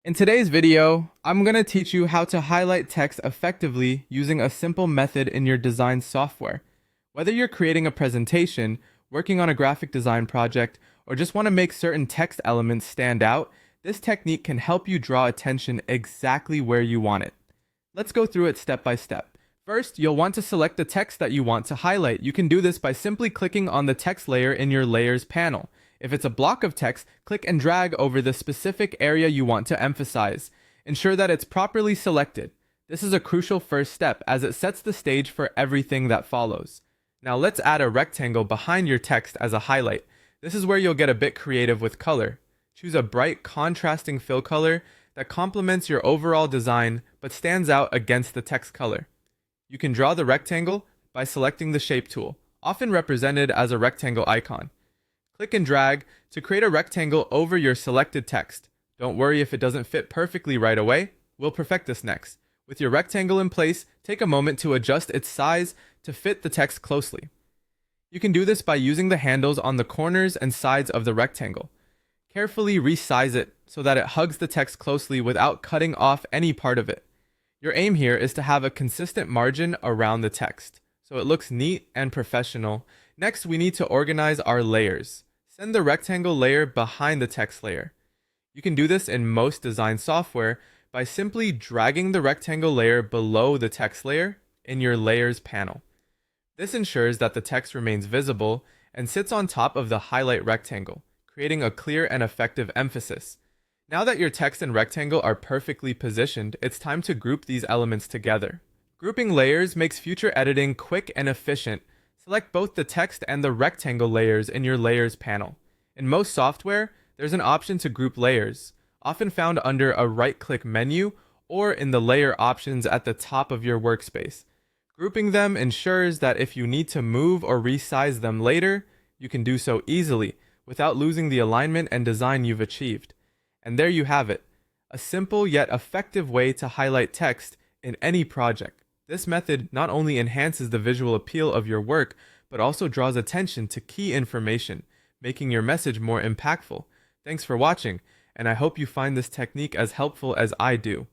In today's video, I'm going to teach you how to highlight text effectively using a simple method in your design software. Whether you're creating a presentation, working on a graphic design project, or just want to make certain text elements stand out, this technique can help you draw attention exactly where you want it. Let's go through it step by step. First, you'll want to select the text that you want to highlight. You can do this by simply clicking on the text layer in your Layers panel. If it's a block of text, click and drag over the specific area you want to emphasize. Ensure that it's properly selected. This is a crucial first step as it sets the stage for everything that follows. Now let's add a rectangle behind your text as a highlight. This is where you'll get a bit creative with color. Choose a bright, contrasting fill color that complements your overall design but stands out against the text color. You can draw the rectangle by selecting the shape tool, often represented as a rectangle icon. Click and drag to create a rectangle over your selected text. Don't worry if it doesn't fit perfectly right away. We'll perfect this next. With your rectangle in place, take a moment to adjust its size to fit the text closely. You can do this by using the handles on the corners and sides of the rectangle. Carefully resize it so that it hugs the text closely without cutting off any part of it. Your aim here is to have a consistent margin around the text, so it looks neat and professional. Next, we need to organize our layers. Send the rectangle layer behind the text layer. You can do this in most design software by simply dragging the rectangle layer below the text layer in your Layers panel. This ensures that the text remains visible and sits on top of the highlight rectangle, creating a clear and effective emphasis. Now that your text and rectangle are perfectly positioned, it's time to group these elements together. Grouping layers makes future editing quick and efficient. Select both the text and the rectangle layers in your Layers panel. In most software, there's an option to group layers, often found under a right-click menu or in the layer options at the top of your workspace. Grouping them ensures that if you need to move or resize them later, you can do so easily without losing the alignment and design you've achieved. And there you have it, a simple yet effective way to highlight text in any project. This method not only enhances the visual appeal of your work, but also draws attention to key information, making your message more impactful. Thanks for watching, and I hope you find this technique as helpful as I do.